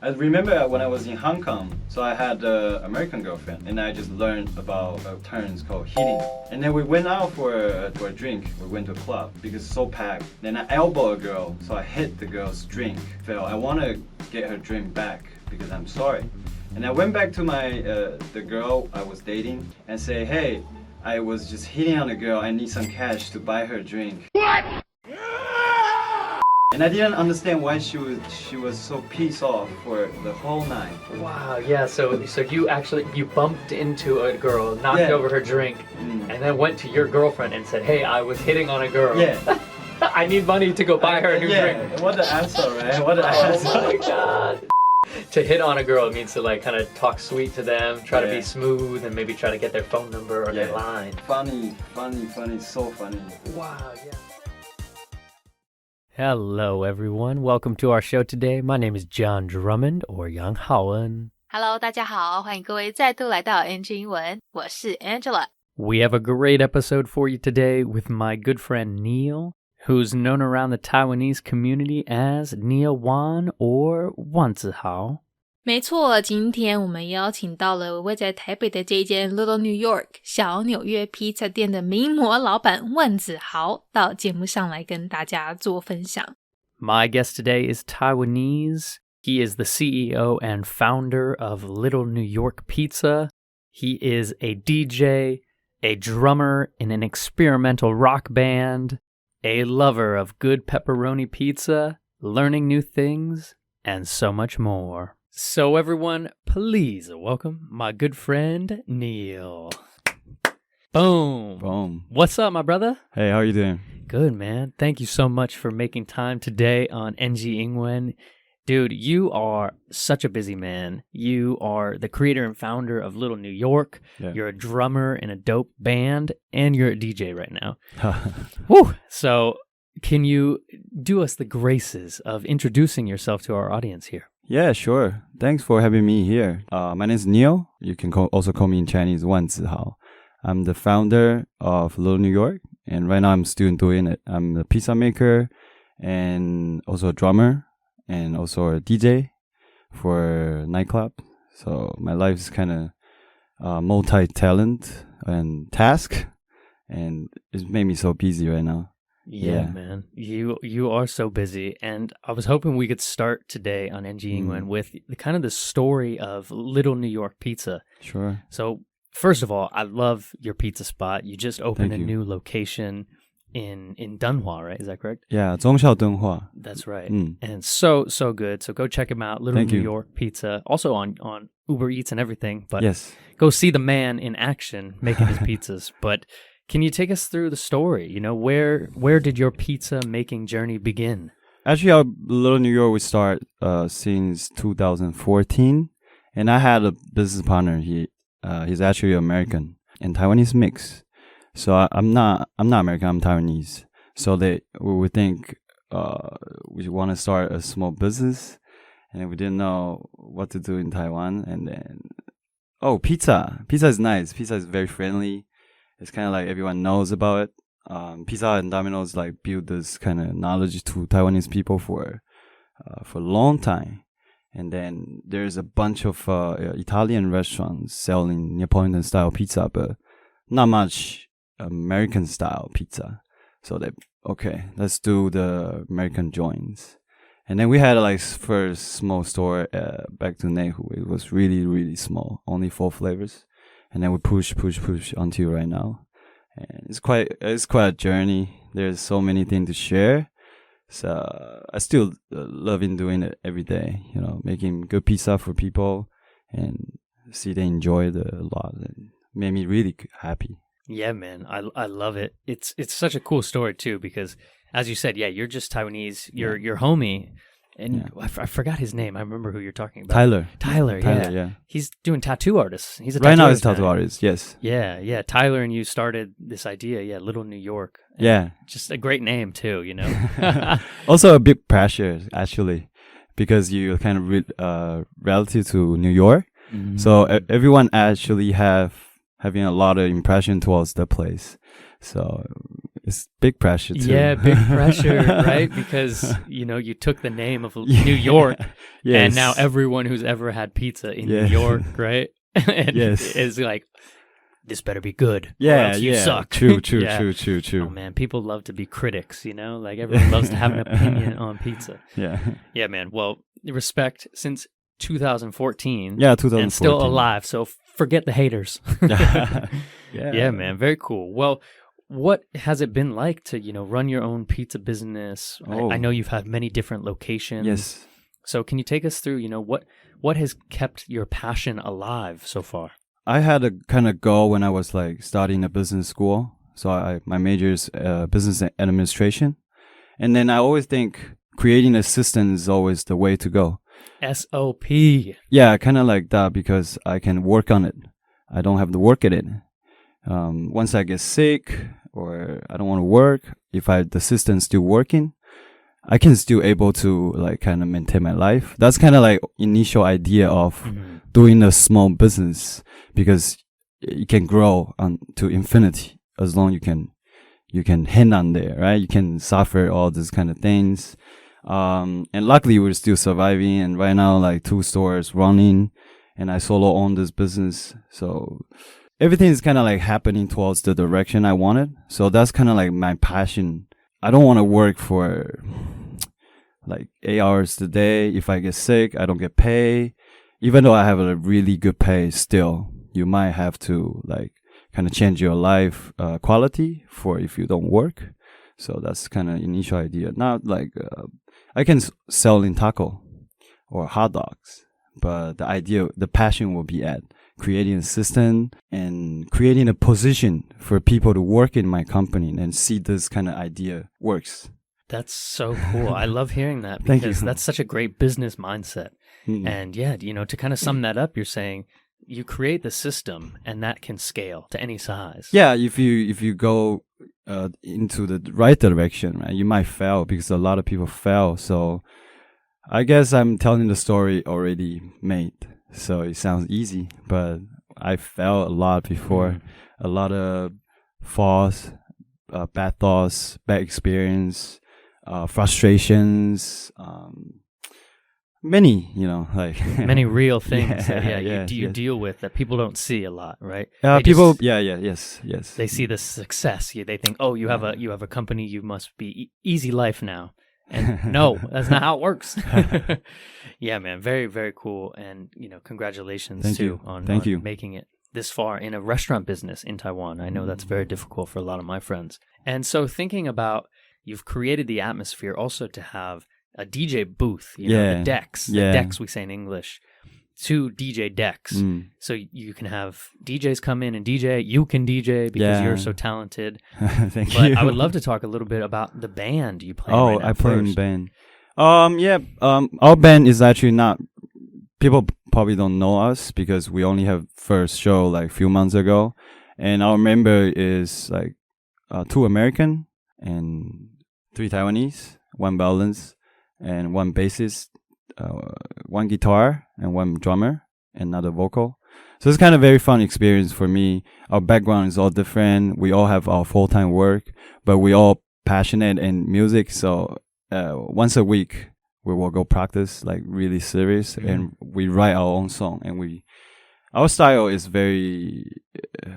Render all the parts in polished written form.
I remember when I was in Hong Kong, so I had an American girlfriend, and I just learned about terms called hitting. And then we went out for a drink. We went to a club because it's so packed. Then I elbowed a girl, so I hit the girl's drink. Fell. I want to get her drink back because I'm sorry. And I went back to the girl I was dating and say, hey, I was just hitting on the girl. I need some cash to buy her drink. What? And I didn't understand why she was so pissed off for the whole night. Wow, yeah, so you bumped into a girl, knocked over her drink, and then went to your girlfriend and said, hey, I was hitting on a girl. Yeah. I need money to go buy her a new drink. What an asshole, right? What an asshole. Oh my god. To hit on a girl means to like kind of talk sweet to them, try to be smooth, and maybe try to get their phone number or their line. Funny, so funny. Wow, yeah. Hello, everyone. Welcome to our show today. My name is John Drummond, or Yang Haoen. Hello, 大家好，欢迎各位再度来到 NG 英文，我是 Angela. We have a great episode for you today with my good friend Neill, who's known around the Taiwanese community as Neill Wan or Wan Zihao. 没错，今天我们邀请到了位在台北的这一间 Little New York 小纽约披萨店的名模老板万子豪到节目上来跟大家做分享。My guest today is Taiwanese. He is the CEO and founder of Little New York Pizza. He is a DJ, a drummer in an experimental rock band, a lover of good pepperoni pizza, learning new things, and so much more. So everyone, please welcome my good friend, Neill. Boom. Boom. What's up, my brother? Hey, how are you doing? Good, man. Thank you so much for making time today on NG Ingwen. Dude, you are such a busy man. You are the creator and founder of Little New York. Yeah. You're a drummer in a dope band, and you're a DJ right now. Woo! So can you do us the graces of introducing yourself to our audience here? Yeah, sure. Thanks for having me here. My name is Neill. You can also call me in Chinese Wan Zihao. I'm the founder of Little New York, and right now I'm still doing it. I'm a pizza maker and also a drummer and also a DJ for a nightclub. So my life is kind of multi-talent and task, and it's made me so busy right now. Yeah, man. You are so busy. And I was hoping we could start today on NG Ingwen with the story of Little New York Pizza. Sure. So, first of all, I love your pizza spot. You just opened a new location in Dunhua, right? Is that correct? Yeah, 忠孝 Dunhua. That's right. And so good. So go check him out, Little New York Pizza. Also on Uber Eats and everything. But go see the man in action making his pizzas. But can you take us through the story? You know, where did your pizza making journey begin? Actually, our Little New York we start since 2014, and I had a business partner. He's actually American and Taiwanese mix. So I'm not American. I'm Taiwanese. So we think we want to start a small business, and we didn't know what to do in Taiwan. And then pizza is nice. Pizza is very friendly. It's kind of like everyone knows about it. Pizza and Domino's like build this kind of knowledge to Taiwanese people for a long time. And then there's a bunch of Italian restaurants selling Neapolitan style pizza, but not much American style pizza. So let's do the American joints. And then we had like first small store back to Neill. It was really, really small, only 4 flavors. And then we push until right now. And it's quite a journey. There's so many things to share. So I still loving doing it every day, you know, making good pizza for people and see they enjoy it a lot. It made me really happy. Yeah, man. I love it. It's such a cool story too, because as you said, you're just Taiwanese. Your homie. And I forgot his name. I remember who you're talking about. Tyler, yeah. He's doing tattoo artists. He's a right now he's a tattoo artist, yes. Yeah. Tyler and you started this idea, Little New York. Yeah. Just a great name too, you know. Also a big pressure, actually, because you're kind of relative to New York. Mm-hmm. So everyone actually having a lot of impression towards the place. So It's big pressure too. Yeah, big pressure, right? Because, you took the name of New York, yes. and now everyone who's ever had pizza in New York, right? And is like, this better be good. Or else you suck. True. Oh man, people love to be critics, like everyone loves to have an opinion on pizza. Yeah, man. Well, respect since 2014. Yeah, 2014. And still alive, so forget the haters. Yeah, man. Very cool. Well, what has it been like to, run your own pizza business? I know you've had many different locations. Yes. So can you take us through, what has kept your passion alive so far? I had a kind of goal when I was like starting a business school. So my major is business administration. And then I always think creating a system is always the way to go. SOP. Yeah, kind of like that because I can work on it. I don't have to work at it. Once I get sick or I don't want to work, if the system's still working, I can still able to like kind of maintain my life. That's kind of like initial idea of doing a small business because it can grow to infinity as long you can hang on there, right? You can suffer all these kind of things. And luckily we're still surviving, and right now like 2 stores running, and I solo own this business. So everything is kind of like happening towards the direction I wanted. So that's kind of like my passion. I don't want to work for like 8 hours a day. If I get sick, I don't get paid. Even though I have a really good pay still, you might have to like kind of change your life quality for if you don't work. So that's kind of initial idea. Not like I can sell in taco or hot dogs, but the passion will be at creating a system and creating a position for people to work in my company and see this kind of idea works. That's so cool. I love hearing that because that's such a great business mindset. And yeah, to kind of sum that up, you're saying you create the system and that can scale to any size. Yeah, if you go into the right direction, right, you might fail because a lot of people fail. So I guess I'm telling the story already made. So it sounds easy, but I failed a lot before. A lot of falls, bad thoughts, bad experience, frustrations, many, like many real things that you deal with that people don't see a lot, right? Yes. They see the success. They think, oh, you have a company, you must be easy life now. And no, that's not how it works. Yeah, man, very, very cool. And, congratulations on making it this far in a restaurant business in Taiwan. I know that's very difficult for a lot of my friends. And so thinking about, you've created the atmosphere also to have a DJ booth, the decks. The decks we say in English. 2 DJ decks. So you can have DJs come in and DJ. You can DJ because you're so talented. Thank you. I would love to talk a little bit about the band you play in right now. I play in band. Our band is actually not, people probably don't know us because we only have first show like a few months ago. And our member is like 2 American and 3 Taiwanese, 1 violins and 1 bassist, 1 guitar and 1 drummer and another vocal. So it's kind of very fun experience for me. Our background is all different. We all have our full-time work, but we all passionate in music. So once a week we will go practice like really serious and we write our own song. And our style is very,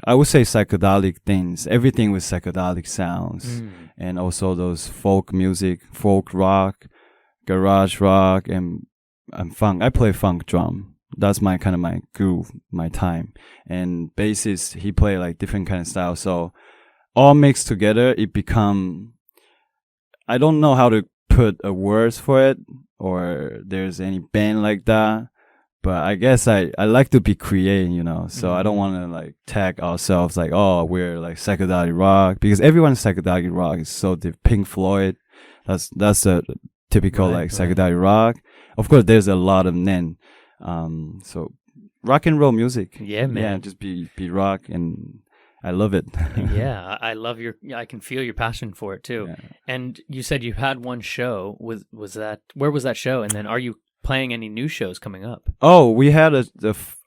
I would say psychedelic things. Everything with psychedelic sounds and also those folk music, folk rock, garage rock, and funk. I play funk drum. That's my kind of my groove, my time. And bassist, he play like different kind of style. So all mixed together, it become, I don't know how to put a words for it or there's any band like that. But I guess I like to be creative, so I don't want to like tag ourselves like, oh, we're like psychedelic rock because everyone's psychedelic rock is so deep. Pink Floyd, that's a typical psychedelic rock. Of course, there's a lot of men. So rock and roll music. Yeah, man. Yeah, just be rock, and I love it. Yeah, I can feel your passion for it too. Yeah. And you said you had 1 show. Where was that show? And then are you playing any new shows coming up? Oh, we had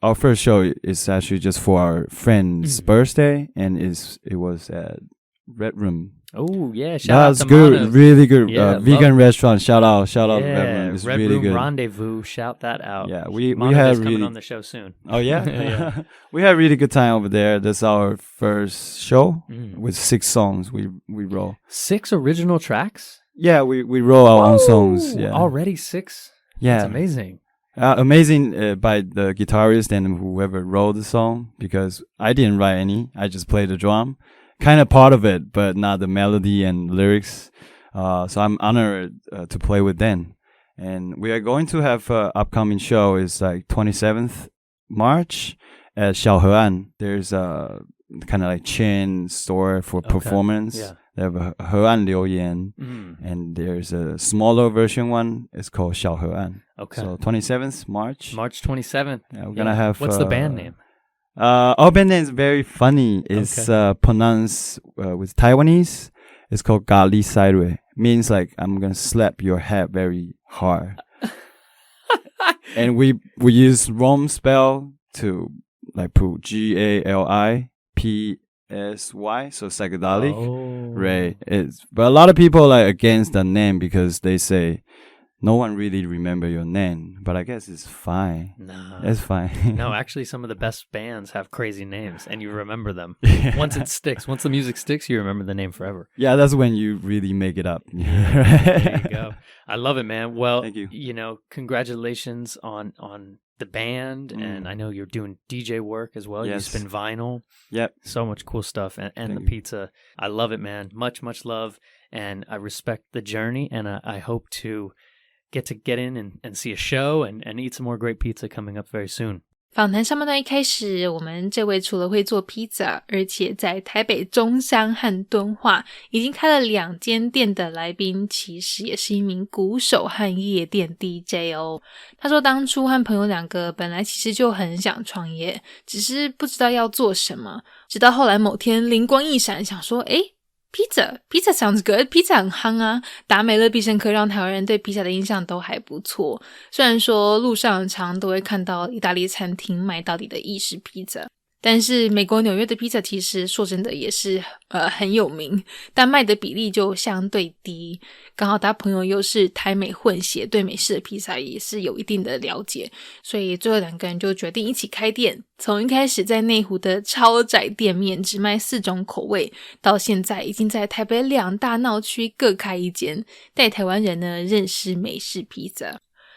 our first show is actually just for our friend's birthday, and it was at Red Room. Oh, yeah. Shout out That's to good. Manu. Really good. Yeah, vegan restaurant. Shout out. Yeah, It's Red really Room good. Rendezvous. Shout that out. Yeah, we Manu had is coming really on the show soon. Oh yeah? Yeah. We had a really good time over there. That's our first show Mm. with 6 songs we wrote. 6 original tracks? Yeah, we wrote our own songs. Yeah. Already 6? Yeah. That's amazing. Amazing by the guitarist and whoever wrote the song, because I didn't write any. I just played the drum. Kind of part of it, but not the melody and lyrics. So I'm honored to play with them. And we are going to have an upcoming show. It's like 27th March at 小河岸. There's a kind of like chain store for performance. Yeah. They have a 河岸留言, and there's a smaller version one. It's called 小河岸. Okay. So 27th March. March 27th. Yeah, we're gonna have. What's the band name? Our band name is very funny. It's pronounced with Taiwanese. It's called Gali Sairue. Means like I'm gonna slap your head very hard. And we use Rome spell to like put GALIPSY. So psychedelic. Oh. Right. But a lot of people are like against the name because they say no one really remember your name, but I guess it's fine. No. It's fine. No, actually, some of the best bands have crazy names, and you remember them. Yeah. Once it sticks, once the music sticks, you remember the name forever. Yeah, that's when you really make it up. There you go. I love it, man. Well, Thank you. Congratulations on the band, and I know you're doing DJ work as well. Yes. You spin vinyl. Yep. So much cool stuff, and the you. pizza. I love it, man. Much love, and I respect the journey, and I hope to get in and see a show and eat some more great pizza coming up very soon. 访谈上半段一开始，我们这位除了会做披萨，而且在台北中山和敦化已经开了2间店的来宾，其实也是一名鼓手和夜店 DJ 哦。他说当初和朋友2个本来其实就很想创业，只是不知道要做什么，直到后来某天灵光一闪，想说Pizza sounds good. Pizza 很夯啊，达美乐必胜客让台湾人对披萨的印象都还不错。虽然说路上常都会看到意大利餐厅卖到底的意式披萨，但是美国纽约的披萨其实说真的也是很有名，但卖的比例就相对低。刚好他朋友又是台美混血，对美式的披萨也是有一定的了解，所以最后2个人就决定一起开店。从一开始在内湖的超窄店面只卖4种口味，到现在已经在台北2大闹区各开一间，带台湾人呢认识美式披萨。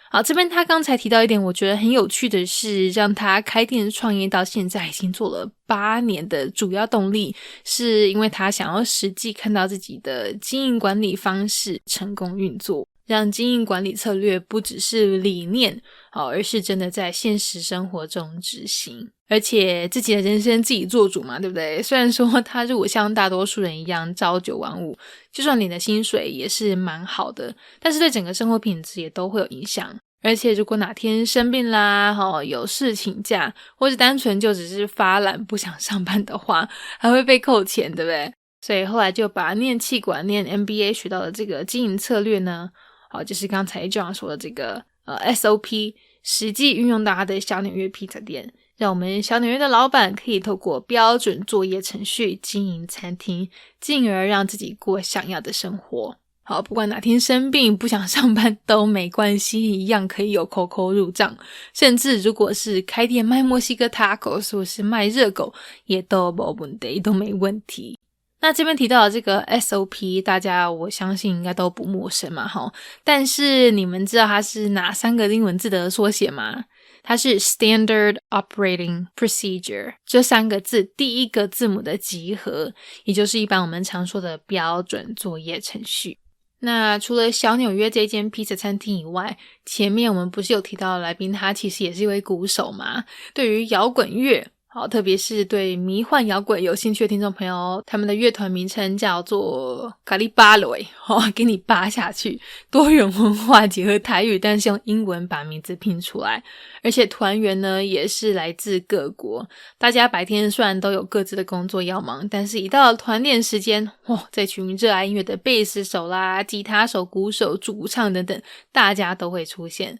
好，这边他刚才提到一点我觉得很有趣的是，让他开店创业到现在已经做了8年的主要动力，是因为他想要实际看到自己的经营管理方式成功运作，让经营管理策略不只是理念，而是真的在现实生活中执行。而且自己的人生自己做主嘛，对不对？虽然说他如果像大多数人一样朝9晚5，就算你的薪水也是蛮好的，但是对整个生活品质也都会有影响。而且如果哪天生病啦，有事请假，或是单纯就只是发懒不想上班的话，还会被扣钱，对不对？所以后来就把念企管念 MBA 学到的这个经营策略呢，就是刚才 John 说的这个SOP 实际运用到他的小纽约披萨店，让我们小纽约的老板可以透过标准作业程序经营餐厅，进而让自己过想要的生活。好，不管哪天生病不想上班都没关系，一样可以有口口入账。甚至如果是开店卖墨西哥 tacos 或是卖热狗，也都没问题，都没问题。那这边提到的这个 SOP 大家我相信应该都不陌生嘛，但是你们知道它是哪3个英文字的缩写吗？它是 Standard Operating Procedure， 这3个字第一个字母的集合，也就是一般我们常说的标准作业程序。那除了小纽约这间披萨餐厅以外，前面我们不是有提到的来宾他其实也是一位鼓手嘛，对于摇滚乐特别是对迷幻摇滚有兴趣的听众朋友，他们的乐团名称叫做咖喱巴雷，给你扒下去，多元文化结合台语，但是用英文把名字拼出来，而且团员呢也是来自各国。大家白天虽然都有各自的工作要忙，但是一到了团练时间，这群热爱音乐的贝斯手啦、吉他手、鼓手、主唱等等，大家都会出现。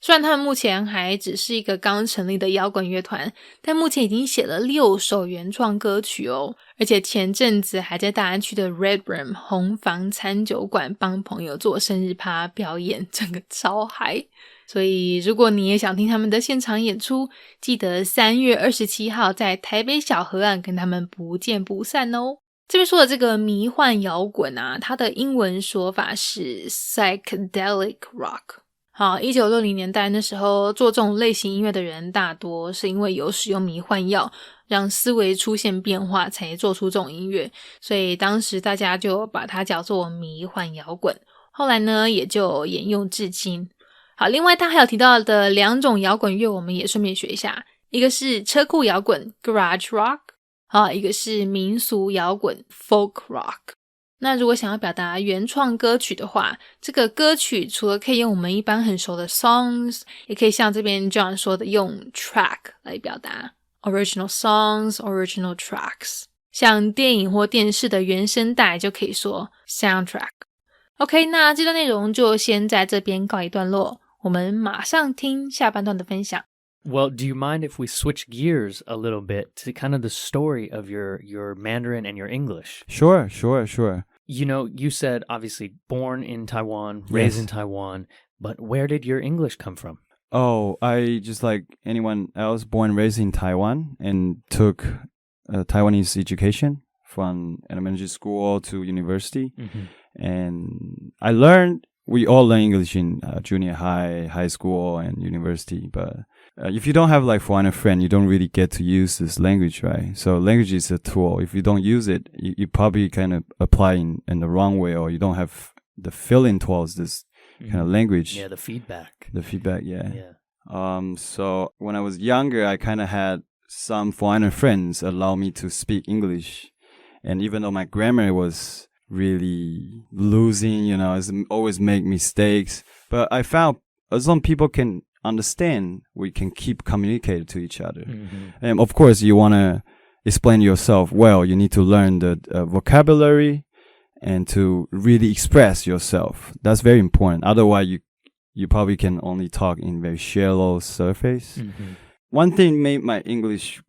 虽然他们目前还只是一个刚成立的摇滚乐团，但目前已经写了6首原创歌曲哦，而且前阵子还在大安区的 Red Room 红房餐酒馆帮朋友做生日趴表演，整个超嗨。所以如果你也想听他们的现场演出，记得3月27号在台北小河岸跟他们不见不散哦。这边说的这个迷幻摇滚啊，它的英文说法是 psychedelic rock。好，1960年代那时候做这种类型音乐的人大多是因为有使用迷幻药，让思维出现变化才做出这种音乐，所以当时大家就把它叫做迷幻摇滚，后来呢也就沿用至今。好，另外他还有提到的2种摇滚乐我们也顺便学一下，一个是车库摇滚 Garage Rock， 好，一个是民俗摇滚 Folk Rock。那如果想要表达原创歌曲的话，这个歌曲除了可以用我们一般很熟的 songs， 也可以像这边 John 说的用 track 来表达 original songs, original tracks。 像电影或电视的原声带就可以说 soundtrack。 OK， 那这段内容就先在这边告一段落，我们马上听下半段的分享。Well, do you mind if we switch gears a little bit to kind of the story of your Mandarin and your English? Sure. You know, you said obviously born in Taiwan, raised in Taiwan, but where did your English come from? Oh, I just like anyone else born and raised in Taiwan and took Taiwanese education from elementary school to university. And we all learn English in junior high school and university, but if you don't have like foreigner friend, you don't really get to use this language, right? So language is a tool. If you don't use it, you probably kind of apply in the wrong way, or you don't have the feeling towards this kind of language. Yeah, the feedback. Yeah. So when I was younger, I kind of had some foreigner friends allow me to speak English. And even though my grammar was really losing, you know, I always make mistakes, but I found as long as people can understand, we can keep communicating to each other. And of course, you want to explain yourself well. You need to learn the vocabulary and to really express yourself. That's very important. Otherwise, you probably can only talk in very shallow surface. One thing made my English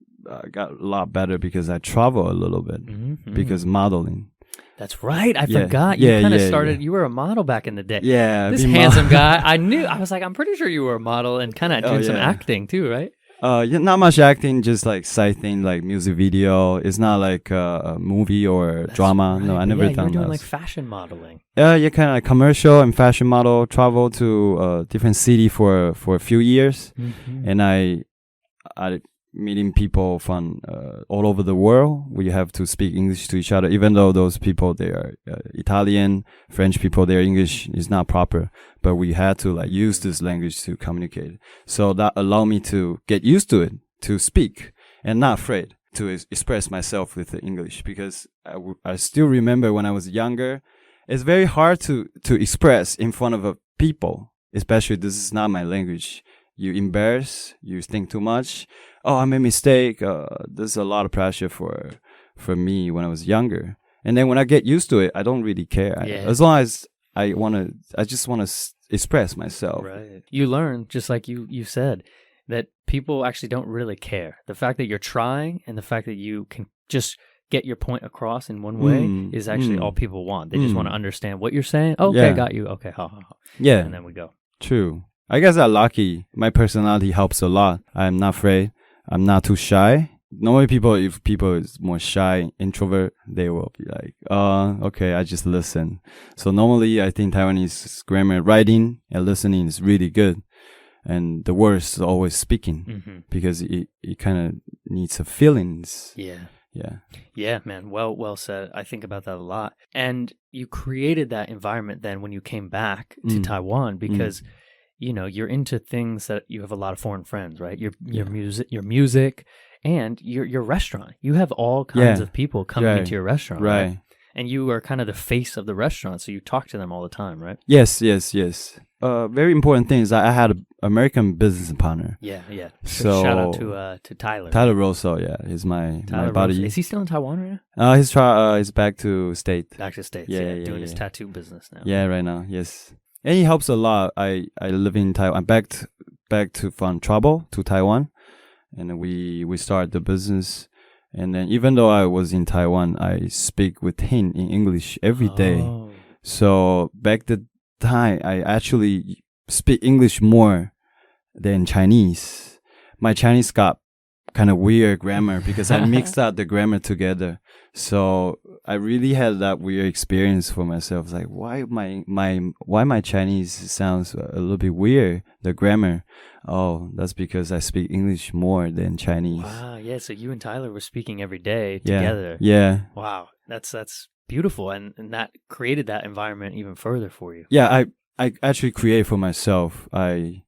got a lot better because I travel a little bit because modeling. That's right. I forgot. You kind of started, you were a model back in the day. Yeah. This handsome guy. I was like, I'm pretty sure you were a model and kind of doing some acting too, right? Yeah, not much acting, just like side thing, like music video. It's not like a movie or drama. Right. No, I never done that. You were doing like fashion modeling. Yeah, kind of like commercial and fashion model, travel to a different city for a few years. And I meeting people from all over the world. We have to speak English to each other, even though those people, they are Italian, French people, their English is not proper, but we had to like use this language to communicate. So that allowed me to get used to it, to speak and not afraid to express myself with the English, because I still remember when I was younger, it's very hard to express in front of people, especially this is not my language. You embarrass, you think too much. Oh, I made a mistake. There's a lot of pressure for me when I was younger. And then when I get used to it, I don't really care. As long as I just want to express myself. Right. You learn, just like you said, that people actually don't really care. The fact that you're trying and the fact that you can just get your point across in one way is actually all people want. They just want to understand what you're saying. Okay, got you. Okay, ha. Yeah. And then we go. True. I guess I'm lucky. My personality helps a lot. I'm not afraid. I'm not too shy. Normally if people is more shy, introvert, they will be like, okay, I just listen. So normally I think Taiwanese grammar, writing and listening is really good. And the words is always speaking because it kind of needs a feelings. Yeah, man. Well said. I think about that a lot. And you created that environment then when you came back to Taiwan because you know, you're into things that you have a lot of foreign friends, right? Your music, and your restaurant. You have all kinds of people coming into your restaurant, right? And you are kind of the face of the restaurant, so you talk to them all the time, right? Yes. Very important thing is that I had an American business partner. Yeah. So shout out to Tyler. Tyler Rosso, he's my buddy. Rosso. Is he still in Taiwan right now? He's back to States. Back to States, doing his tattoo business now. Yeah, right now, yes. And he helps a lot. I live in Taiwan. I'm back back from travel to Taiwan, and we started the business. And then even though I was in Taiwan, I speak with him in English every day. So back the time, I actually speak English more than Chinese. My Chinese got kind of weird grammar because I mixed out the grammar together. So I really had that weird experience for myself. Like, why my Chinese sounds a little bit weird, the grammar. Oh, that's because I speak English more than Chinese. Wow, yeah, so you and Tyler were speaking every day together. Yeah. Wow, that's beautiful, and that created that environment even further for you. Yeah, I actually create for myself. I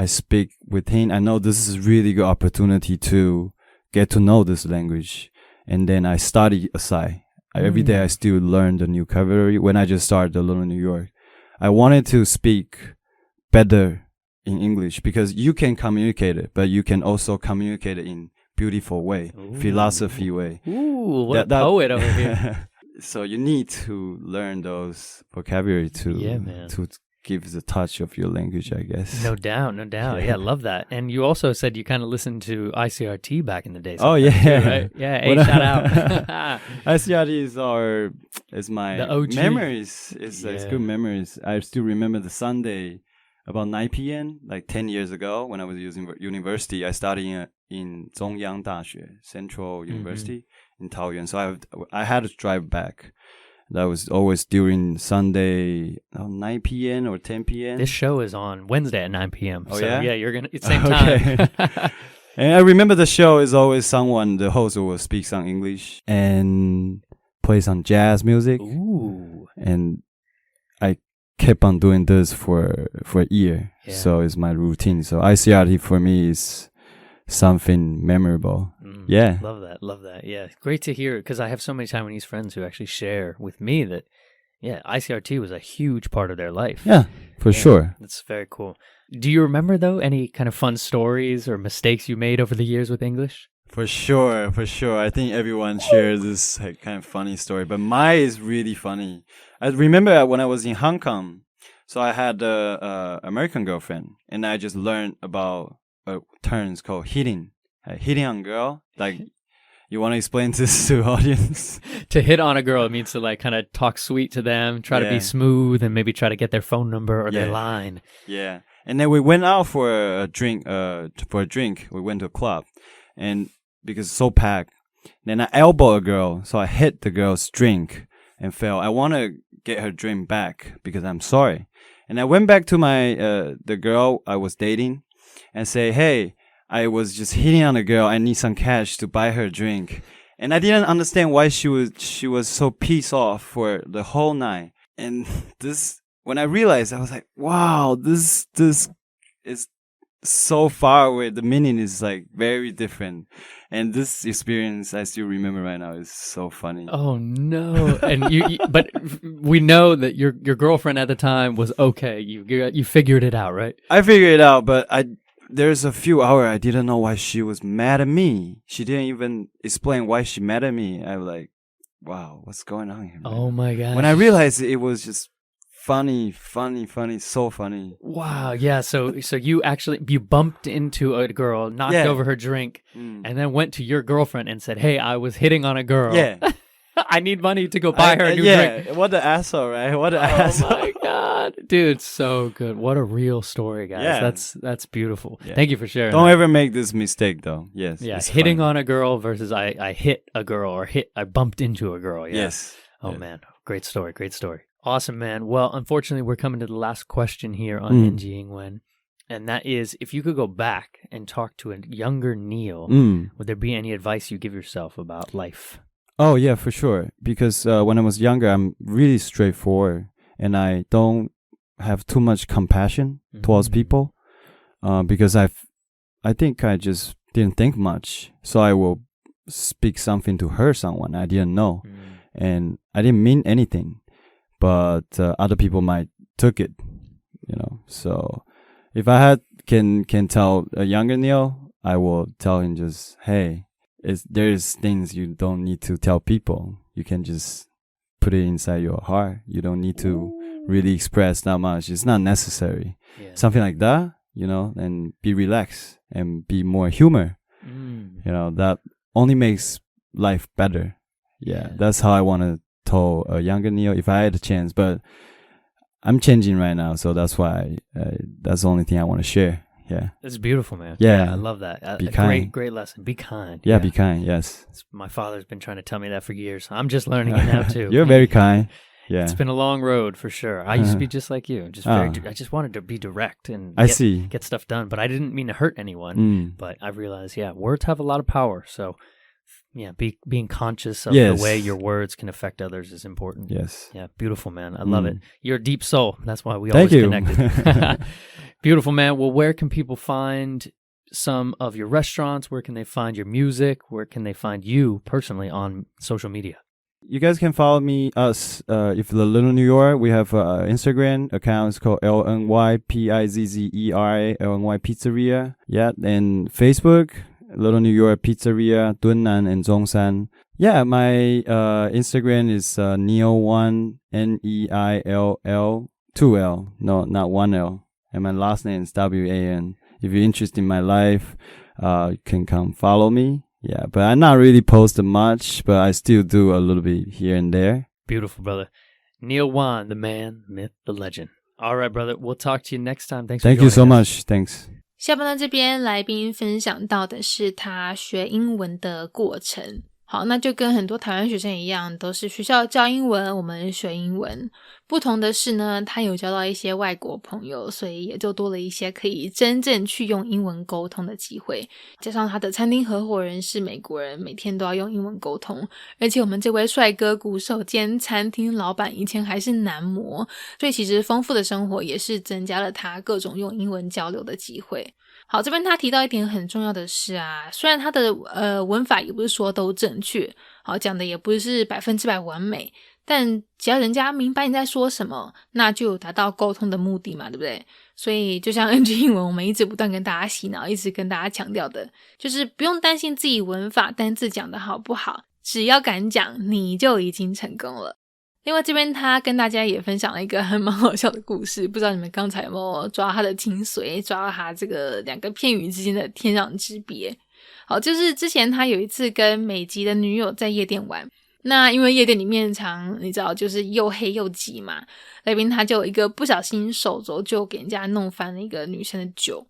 speak with him. I know this is a really good opportunity to get to know this language. And then I study aside. Every day I still learn the new vocabulary. When I just started Little New York, I wanted to speak better in English because you can communicate it, but you can also communicate it in beautiful way, philosophy way. Ooh, what a poet over here. So you need to learn those vocabulary to give the touch of your language, I guess. No doubt. Yeah, I love that. And you also said you kind of listened to ICRT back in the day. Oh, yeah. Too, right? Yeah, hey, shout out. ICRT is my the OG. Memories. It's good memories. I still remember the Sunday about 9 p.m., like 10 years ago when I was using university. I studied in Zhongyang Daxue, Central University in Taoyuan. So I had to drive back. That was always during Sunday, 9 p.m. or 10 p.m. This show is on Wednesday at 9 p.m. Oh, so yeah? Yeah, you're going to, it's same time. And I remember the show is always the host will speak some English and play some jazz music. Ooh. And I kept on doing this for a year. Yeah. So it's my routine. So ICRT for me is something memorable. Yeah. Love that. Yeah. Great to hear, because I have so many Taiwanese friends who actually share with me that, ICRT was a huge part of their life. Yeah, for sure. That's very cool. Do you remember, though, any kind of fun stories or mistakes you made over the years with English? For sure. I think everyone shares this kind of funny story, but mine is really funny. I remember when I was in Hong Kong, so I had an American girlfriend, and I just learned about terms called hitting. Hitting on a girl, like, you want to explain this to the audience? To hit on a girl, it means to like kind of talk sweet to them, try to be smooth, and maybe try to get their phone number or their line. Yeah. And then we went out for a drink. We went to a club, and because it's so packed, then I elbowed a girl, so I hit the girl's drink and fell. I want to get her drink back because I'm sorry. And I went back to the girl I was dating and say, hey, I was just hitting on a girl. I need some cash to buy her a drink. And I didn't understand why she was so pissed off for the whole night. And when I realized, I was like, wow, this is so far away. The meaning is like very different. And this experience I still remember right now is so funny. Oh no. And but we know that your girlfriend at the time was okay. You figured it out, right? I figured it out, but there's a few hours I didn't know why she was mad at me. She didn't even explain why she mad at me. I was like, wow, what's going on here, man? Oh my gosh. When I realized it was just funny, so funny. Wow, yeah, so you bumped into a girl, knocked over her drink, and then went to your girlfriend and said, hey, I was hitting on a girl. Yeah. I need money to go buy her a new drink. Yeah, what an asshole, right? What an asshole. Oh my God. Dude, so good. What a real story, guys. Yeah. That's beautiful. Yeah. Thank you for sharing. Don't ever make this mistake, though. Yes. Yeah, hitting on a girl versus I hit a girl or I bumped into a girl. Yeah. Yes. Oh, man. Great story. Awesome, man. Well, unfortunately, we're coming to the last question here on NG Ingwen. And that is, if you could go back and talk to a younger Neill, would there be any advice you give yourself about life? Oh, yeah, for sure. Because when I was younger, I'm really straightforward. And I don't have too much compassion towards people. Because I think I just didn't think much. So I will speak something to hurt someone I didn't know. And I didn't mean anything. But other people might took it, So if I can tell a younger Neill, I will tell him just, hey, there's things you don't need to tell people. You can just put it inside your heart. You don't need to really express that much. It's not necessary. Yeah. Something like that. you know, and be relaxed and be more humor. You know, that only makes life better. Yeah, that's how I want to tell a younger Neill if I had a chance. But I'm changing right now, so that's why that's the only thing I want to share. Yeah, It's beautiful, man. Yeah. I love that. Be a kind. Great lesson. Be kind. yeah, be kind. Yes, My father's been trying to tell me that for years. I'm just learning it now too. You're very kind. Yeah, It's been a long road for sure. I used to be just like you, just very. I just wanted to be direct and I see. get stuff done, but I didn't mean to hurt anyone. But I realized, words have a lot of power. So, being conscious of Yes. the way your words can affect others is important. Yes. Yeah, beautiful, man. I love it. You're a deep soul. That's why we Thank always you. connected. Beautiful, man. Well, where can people find some of your restaurants? Where can they find your music? Where can they find you personally on social media? You guys can follow us. If the Little New York, we have Instagram account. It's called LNYPIZZERA LNY Pizzeria. Yeah, and Facebook, Little New York Pizzeria, Dunnan and Zhongshan. Yeah, my Instagram is Neill Wan, Neill 2L. No, not 1L. And my last name is WAN. If you're interested in my life, you can come follow me. Yeah, but I'm not really posting much, but I still do a little bit here and there. Beautiful, brother. Neill Wan, the man, the myth, the legend. All right, brother. We'll talk to you next time. Thanks for Thank you so joining us. much. Thanks. 下半段这边来宾分享到的是他学英文的过程。好，那就跟很多台湾学生一样，都是学校教英文，我们学英文。不同的是呢，他有交到一些外国朋友，所以也就多了一些可以真正去用英文沟通的机会。加上他的餐厅合伙人是美国人，每天都要用英文沟通。而且我们这位帅哥鼓手兼餐厅老板以前还是男模，所以其实丰富的生活也是增加了他各种用英文交流的机会。好，这边他提到一点很重要的是啊，虽然他的文法也不是说都正确，好，讲的也不是100%完美，但只要人家明白你在说什么，那就有达到沟通的目的嘛，对不对？所以就像 NG 英文我们一直不断跟大家洗脑，一直跟大家强调的，就是不用担心自己文法单字讲的好不好，只要敢讲，你就已经成功了。另外这边他跟大家也分享了一个还蛮好笑的故事，不知道你们刚才有没有抓到他的精髓，抓到他这个两个片语之间的天壤之别。好，就是之前他有一次跟美籍的女友在夜店玩，那因为夜店里面常你知道就是又黑又挤嘛，那边他就有一个不小心手肘就给人家弄翻了一个女生的酒，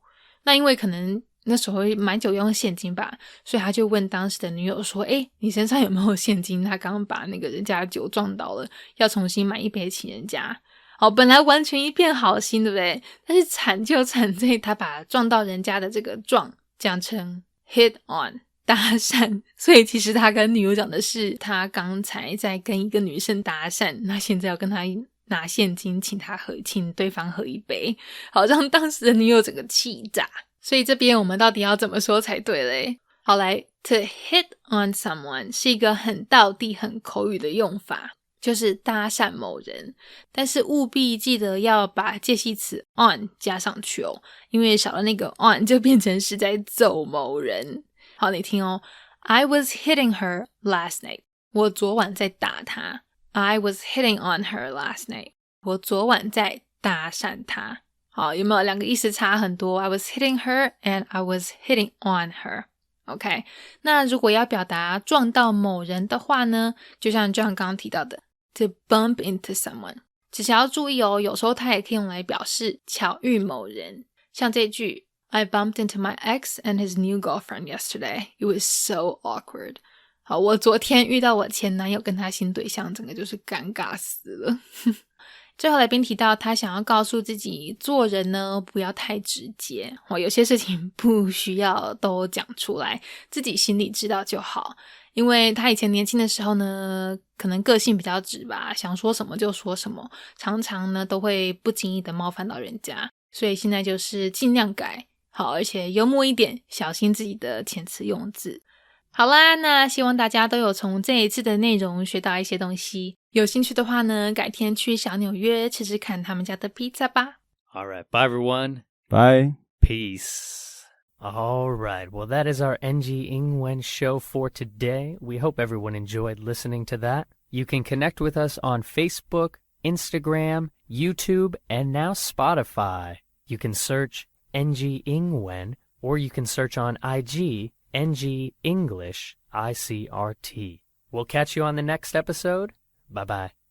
那因为可能那时候买酒用现金吧，所以他就问当时的女友说你身上有没有现金，他刚刚把那个人家的酒撞倒了，要重新买一杯请人家。好，本来完全一片好心，对不对？但是惨就惨在他把撞到人家的这个撞讲成 hit on 搭讪，所以其实他跟女友讲的是他刚才在跟一个女生搭讪，那现在要跟他拿现金请对方喝一杯，好让当时的女友整个气炸。所以这边我们到底要怎么说才对嘞？好，来 to hit on someone 是一个很道地很口语的用法，就是搭讪某人，但是务必记得要把介系词 on 加上去哦，因为少了那个 on 就变成是在揍某人。好，你听哦， I was hitting her last night 我昨晚在打她， I was hitting on her last night 我昨晚在搭讪她。好，有没有两个意思差很多？ I was hitting her and I was hitting on her。 OK， 那如果要表达撞到某人的话呢，就像John刚刚提到的 to bump into someone， 只是要注意哦，有时候它也可以用来表示巧遇某人，像这句 I bumped into my ex and his new girlfriend yesterday. It was so awkward。 好，我昨天遇到我前男友跟他新对象，整个就是尴尬死了。最后来宾提到他想要告诉自己做人呢不要太直接，有些事情不需要都讲出来，自己心里知道就好。因为他以前年轻的时候呢可能个性比较直吧，想说什么就说什么，常常呢都会不经意的冒犯到人家，所以现在就是尽量改好，而且幽默一点，小心自己的遣词用字。好啦，那希望大家都有从这一次的内容学到一些东西，有兴趣的话呢，改天去小纽约吃吃看他们家的披萨吧。 All right, bye everyone. Bye. Peace. All right, well that is our NG 英文 show for today. We hope everyone enjoyed listening to that. You can connect with us on Facebook, Instagram, YouTube, and now Spotify. You can search NG 英文 or you can search on IG NG English ICRT. We'll catch you on the next episode. Bye bye.